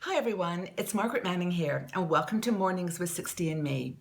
Hi everyone, it's Margaret Manning here, and welcome to Mornings with 60andMe.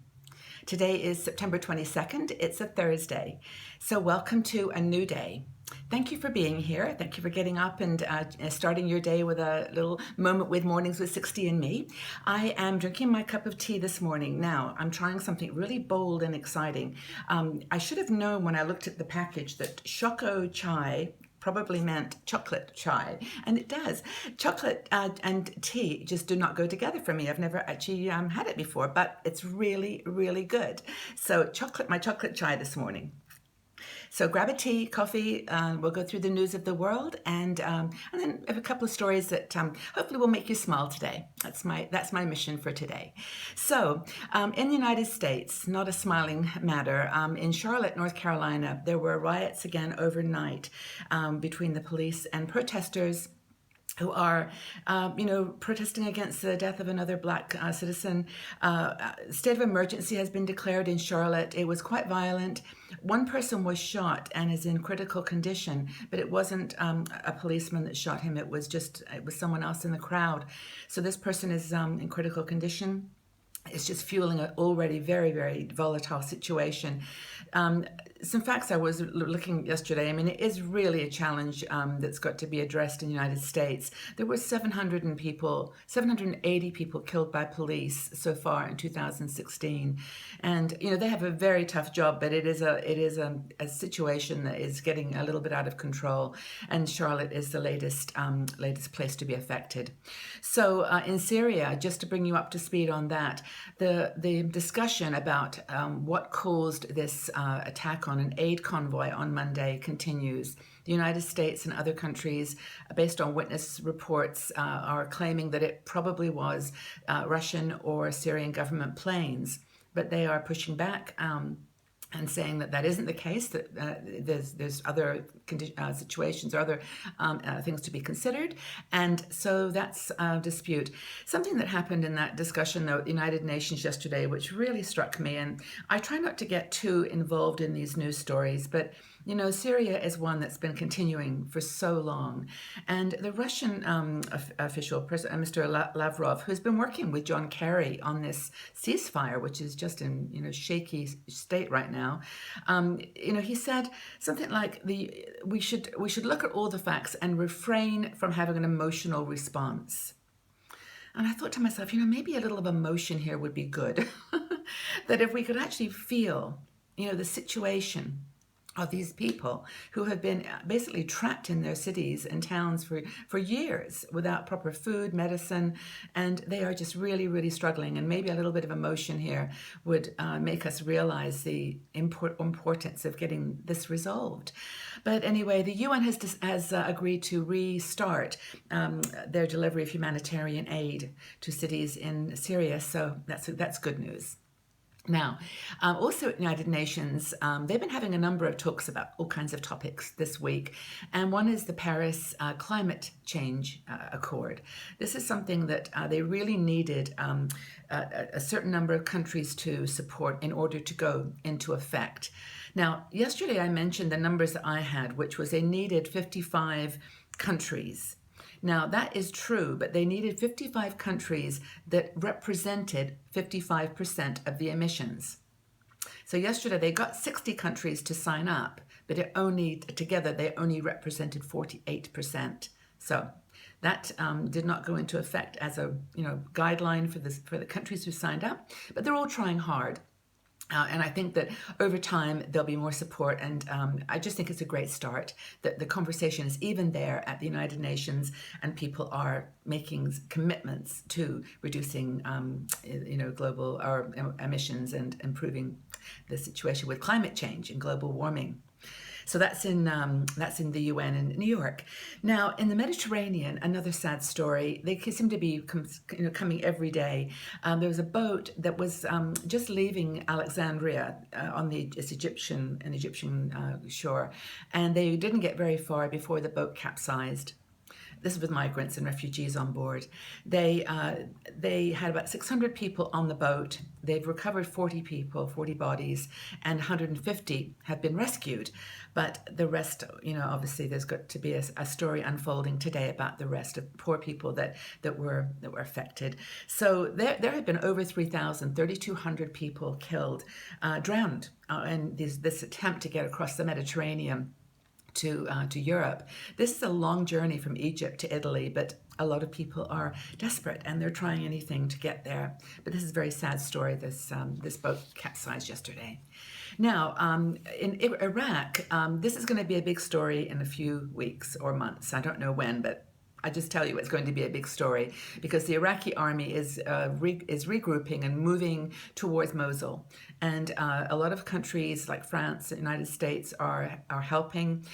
Today is September 22nd, it's a Thursday, so welcome to a new day. Thank you for being here. Thank you for getting up and starting your day with a little moment with Mornings with 60andMe. I am drinking my cup of tea this morning. Now, I'm trying something really bold and exciting. I should have known when I looked at the package that Choco Chai probably meant chocolate chai, and it does. Chocolate and tea just do not go together for me. I've never actually had it before, but it's really, really good. So my chocolate chai this morning. So grab a tea, coffee. We'll go through the news of the world, and then I have a couple of stories that hopefully will make you smile today. That's my mission for today. So in the United States, not a smiling matter. In Charlotte, North Carolina, there were riots again overnight between the police and protesters who are, protesting against the death of another black citizen. State of emergency has been declared in Charlotte. It was quite violent. One person was shot and is in critical condition, but it wasn't a policeman that shot him. It was someone else in the crowd. So this person is in critical condition. It's just fueling an already very, very volatile situation. Some facts I was looking yesterday. I mean, it is really a challenge that's got to be addressed in the United States. There were 780 people killed by police so far in 2016, and they have a very tough job. But it is a situation that is getting a little bit out of control, and Charlotte is the latest place to be affected. So in Syria, just to bring you up to speed on that, the discussion about what caused this attack on an aid convoy on Monday continues. The United States and other countries, based on witness reports, are claiming that it probably was Russian or Syrian government planes, but they are pushing back and saying that isn't the case, that there's other situations or other things to be considered. And so that's a dispute. Something that happened in that discussion, though, at the United Nations yesterday, which really struck me, and I try not to get too involved in these news stories, but Syria is one that's been continuing for so long. And the Russian official, Mr. Lavrov, who's been working with John Kerry on this ceasefire, which is just in shaky state right now, he said something like we should look at all the facts and refrain from having an emotional response. And I thought to myself, maybe a little of emotion here would be good. That if we could actually feel, the situation of these people who have been basically trapped in their cities and towns for years without proper food, medicine, and they are just really, really struggling. And maybe a little bit of emotion here would make us realize the importance of getting this resolved. But anyway, the UN has agreed to restart their delivery of humanitarian aid to cities in Syria, so that's good news. Now, also at United Nations, they've been having a number of talks about all kinds of topics this week, and one is the Paris Climate Change Accord. This is something that they really needed a certain number of countries to support in order to go into effect. Now, yesterday I mentioned the numbers that I had, which was they needed 55 countries. Now, that is true, but they needed 55 countries that represented 55% of the emissions. So yesterday they got 60 countries to sign up, but together they only represented 48%. So that did not go into effect as a guideline for the countries who signed up, but they're all trying hard. And I think that over time there'll be more support, and I just think it's a great start that the conversation is even there at the United Nations, and people are making commitments to reducing, global emissions and improving the situation with climate change and global warming. So that's in the UN in New York. Now, in the Mediterranean, another sad story. They seem to be coming every day. There was a boat that was just leaving Alexandria on the Egyptian shore, and they didn't get very far before the boat capsized. This is with migrants and refugees on board. They had about 600 people on the boat. They've recovered 40 people, 40 bodies, and 150 have been rescued. But the rest, obviously there's got to be a story unfolding today about the rest of poor people that were affected. So there have been over 3,200 people killed, drowned in this attempt to get across the Mediterranean to Europe. This is a long journey from Egypt to Italy, but a lot of people are desperate and they're trying anything to get there. But this is a very sad story. This boat capsized yesterday. Now, in Iraq, this is going to be a big story in a few weeks or months. I don't know when, but I just tell you it's going to be a big story because the Iraqi army is regrouping and moving towards Mosul. And a lot of countries like France and the United States are helping.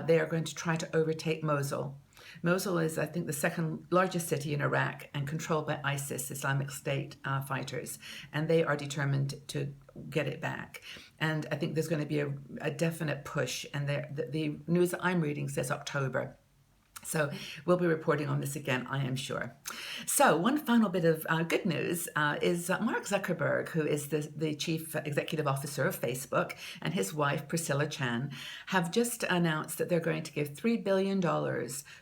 They are going to try to overtake Mosul. Mosul is, I think, the second largest city in Iraq and controlled by ISIS, Islamic State fighters. And they are determined to get it back. And I think there's going to be a definite push. And the news that I'm reading says October. So we'll be reporting on this again, I am sure. So one final bit of good news is Mark Zuckerberg, who is the chief executive officer of Facebook, and his wife, Priscilla Chan, have just announced that they're going to give $3 billion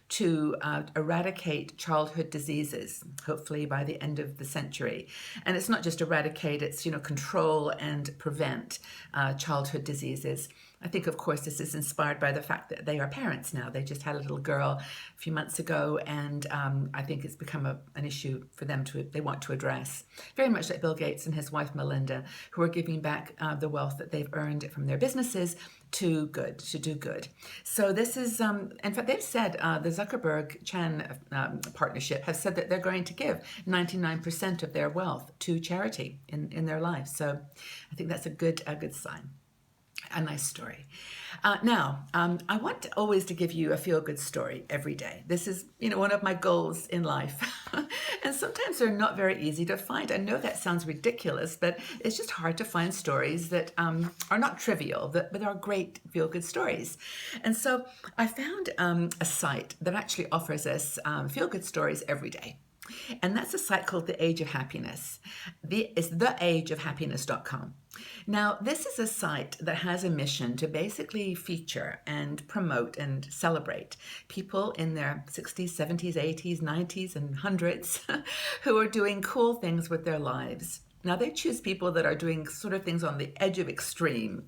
to eradicate childhood diseases, hopefully by the end of the century. And it's not just eradicate, it's, control and prevent childhood diseases. I think, of course, this is inspired by the fact that they are parents now. They just had a little girl a few months ago, and I think it's become an issue for them they want to address. Very much like Bill Gates and his wife Melinda, who are giving back the wealth that they've earned from their businesses to do good. So this is, in fact, they've said, the Zuckerberg-Chan partnership has said that they're going to give 99% of their wealth to charity in their life. So I think that's a good sign. A nice story. Now, I want always to give you a feel-good story every day. This is, one of my goals in life. And sometimes they're not very easy to find. I know that sounds ridiculous, but it's just hard to find stories that are not trivial, but are great feel-good stories. And so I found a site that actually offers us feel-good stories every day. And that's a site called The Age of Happiness. It's theageofhappiness.com. Now, this is a site that has a mission to basically feature and promote and celebrate people in their 60s, 70s, 80s, 90s, and hundreds who are doing cool things with their lives. Now, they choose people that are doing sort of things on the edge of extreme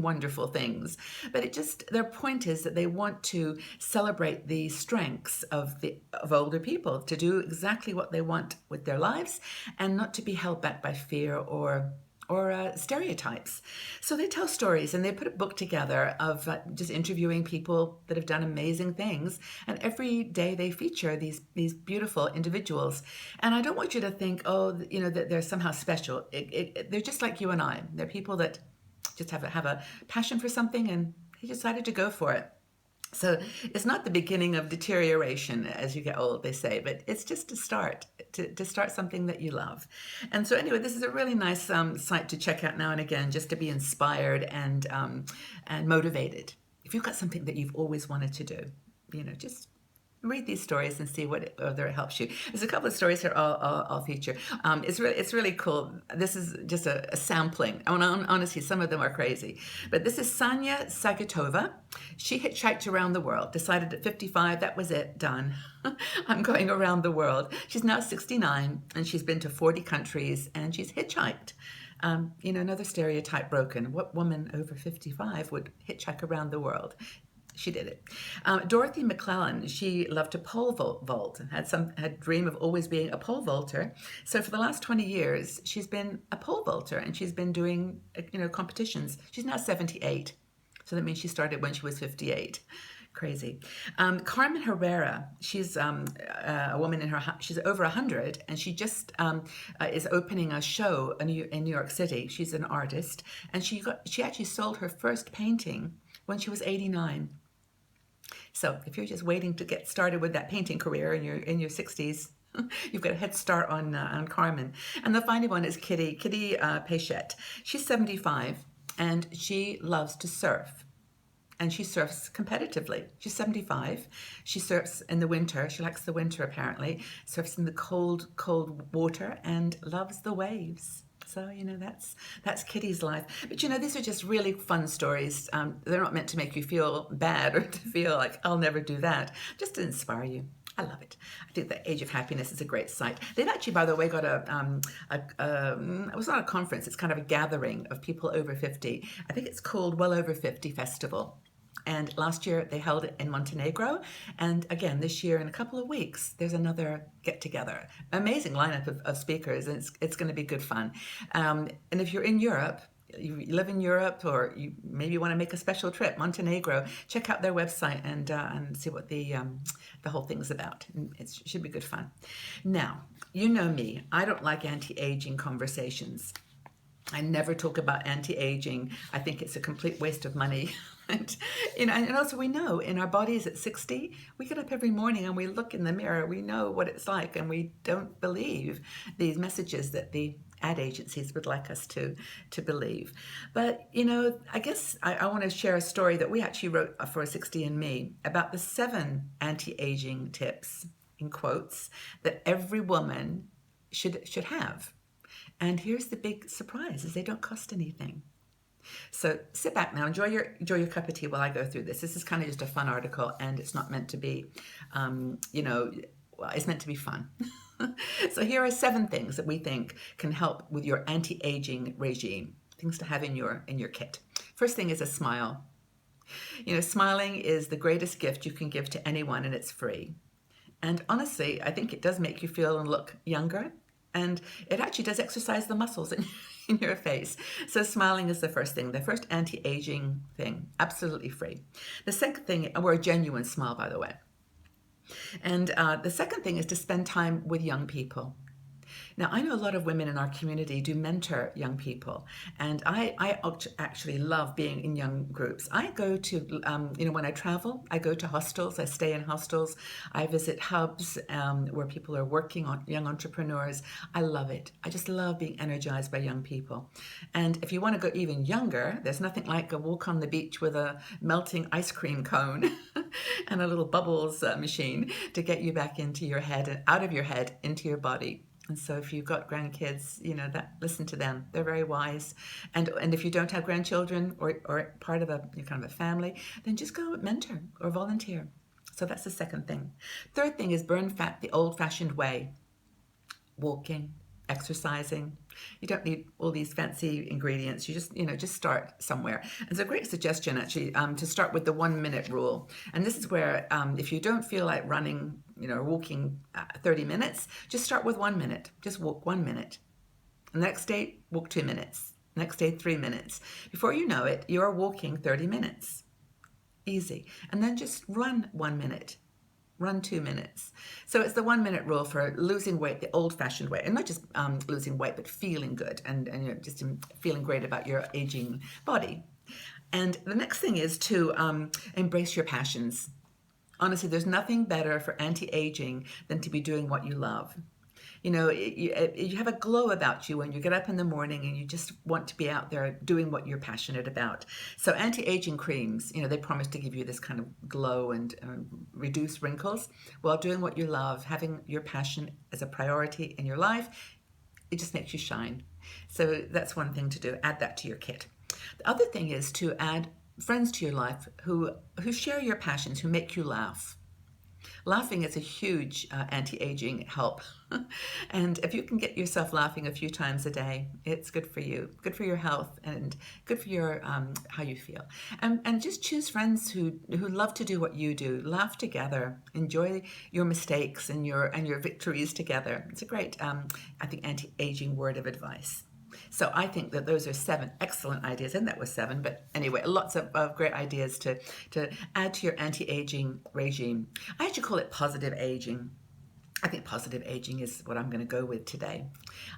wonderful things. But their point is that they want to celebrate the strengths of older people to do exactly what they want with their lives and not to be held back by fear or stereotypes. So they tell stories and they put a book together of just interviewing people that have done amazing things. And every day they feature these beautiful individuals. And I don't want you to think, that they're somehow special. They're just like you and I. They're people that just have a passion for something and they decided to go for it. So it's not the beginning of deterioration as you get old, they say, but it's just to start something that you love. And so anyway, this is a really nice site to check out now and again, just to be inspired and motivated. If you've got something that you've always wanted to do, just read these stories and see whether it helps you. There's a couple of stories here I'll feature. It's really cool. This is just a sampling. Honestly, some of them are crazy. But this is Sanya Sagatova. She hitchhiked around the world, decided at 55, that was it, done. I'm going around the world. She's now 69, and she's been to 40 countries, and she's hitchhiked. Another stereotype broken. What woman over 55 would hitchhike around the world? She did it. Dorothy McClellan, she loved to pole vault and had a dream of always being a pole vaulter. So for the last 20 years, she's been a pole vaulter and she's been doing, competitions. She's now 78. So that means she started when she was 58. Crazy. Carmen Herrera, she's a woman she's over 100 and she just is opening a show in New York City. She's an artist and she actually sold her first painting when she was 89. So if you're just waiting to get started with that painting career in your 60s, you've got a head start on Carmen. And the final one is Kitty Paychette. She's 75 and she loves to surf. and she surfs competitively. She's 75. She surfs in the winter. She likes the winter, apparently. Surfs in the cold, cold water and loves the waves. So, that's Kitty's life. But, these are just really fun stories. They're not meant to make you feel bad or to feel like, I'll never do that. Just to inspire you. I love it. I think the Age of Happiness is a great site. They've actually, by the way, got it was not a conference, it's kind of a gathering of people over 50. I think it's called Well Over 50 Festival. And last year they held it in Montenegro. And again, this year in a couple of weeks, there's another get together. Amazing lineup of speakers. And it's going to be good fun. And if you're in Europe, you live in Europe, or you maybe want to make a special trip, Montenegro, check out their website and see what the whole thing's about. It should be good fun. Now, you know me, I don't like anti-aging conversations. I never talk about anti-aging. I think it's a complete waste of money. And also we know in our bodies at 60, we get up every morning and we look in the mirror, we know what it's like, and we don't believe these messages that the ad agencies would like us to believe. But, I guess I want to share a story that we actually wrote for 60andMe about the 7 anti-aging tips, in quotes, that every woman should have. And here's the big surprise, is they don't cost anything. So sit back now, enjoy your cup of tea while I go through this. This is kind of just a fun article, and it's not meant to be, it's meant to be fun. So here are 7 things that we think can help with your anti-aging regime, things to have in your kit. First thing is a smile. Smiling is the greatest gift you can give to anyone, and it's free. And honestly, I think it does make you feel and look younger. And it actually does exercise the muscles in your face. So smiling is the first thing, the first anti-aging thing, absolutely free. The second thing, we're a genuine smile, by the way. And the second thing is to spend time with young people. Now, I know a lot of women in our community do mentor young people, and I actually love being in young groups. I go to, when I travel, I go to hostels, I stay in hostels, I visit hubs where people are working on young entrepreneurs. I love it. I just love being energized by young people. And if you want to go even younger, there's nothing like a walk on the beach with a melting ice cream cone and a little bubbles machine to get you back into your head and out of your head into your body. And so if you've got grandkids, listen to them. They're very wise. And if you don't have grandchildren or part of a kind of a family, then just go mentor or volunteer. So that's the second thing. Third thing is burn fat the old-fashioned way. Walking, exercising. You don't need all these fancy ingredients. You just start somewhere. It's a great suggestion, actually, to start with the 1-minute rule. And this is where if you don't feel like running, walking 30 minutes, just start with 1 minute. Just walk 1 minute. The next day, walk 2 minutes. Next day, 3 minutes. Before you know it, you're walking 30 minutes. Easy. And then just run 1 minute. Run 2 minutes. So it's the 1-minute rule for losing weight the old-fashioned way, and not just losing weight, but feeling good and just feeling great about your aging body. And the next thing is to embrace your passions. Honestly, there's nothing better for anti-aging than to be doing what you love. You have a glow about you when you get up in the morning and you just want to be out there doing what you're passionate about. So anti-aging creams, they promise to give you this kind of glow and reduce wrinkles. Well, doing what you love, having your passion as a priority in your life, it just makes you shine. So that's one thing to do. Add that to your kit. The other thing is to add friends to your life who share your passions, who make you laugh. Laughing is a huge anti-aging help. And if you can get yourself laughing a few times a day, it's good for you, good for your health, and good for your how you feel. And just choose friends who love to do what you do. Laugh together. Enjoy your mistakes and your victories together. It's a great, I think, anti-aging word of advice. So I think that those are 7 excellent ideas, and that was 7, but anyway, lots of great ideas to add to your anti-aging regime. I actually call it positive aging. I think positive aging is what I'm going to go with today.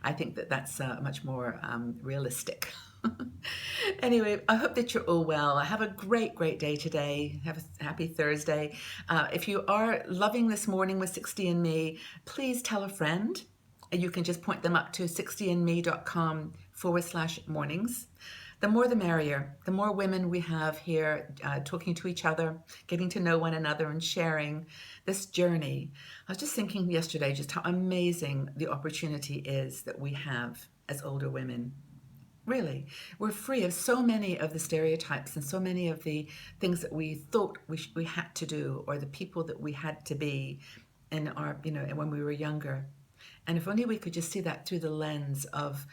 I think that that's much more realistic. Anyway, I hope that you're all well. Have a great day today. Have a happy Thursday. If you are loving this morning with 60andMe, please tell a friend. You can just point them up to 60andme.com/mornings. The more the merrier. The more women we have here talking to each other, getting to know one another, and sharing this journey. I was just thinking yesterday just how amazing the opportunity is that we have as older women. Really, we're free of so many of the stereotypes and so many of the things that we thought we had to do, or the people that we had to be in our, when we were younger. And if only we could just see that through the lens of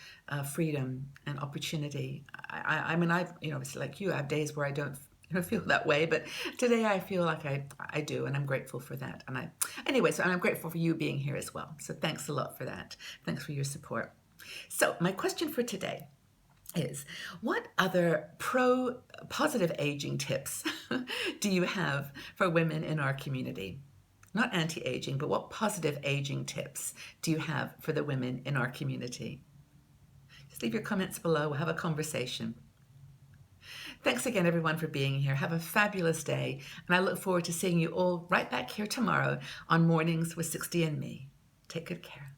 freedom and opportunity. I mean, it's like you, I have days where I don't feel that way, but today I feel like I do, and I'm grateful for that. Anyway, so I'm grateful for you being here as well. So thanks a lot for that. Thanks for your support. So my question for today is, what other positive aging tips do you have for women in our community? Not anti-aging, but what positive aging tips do you have for the women in our community? Just leave your comments below. We'll have a conversation. Thanks again, everyone, for being here. Have a fabulous day, and I look forward to seeing you all right back here tomorrow on Mornings with 60 and Me. Take good care.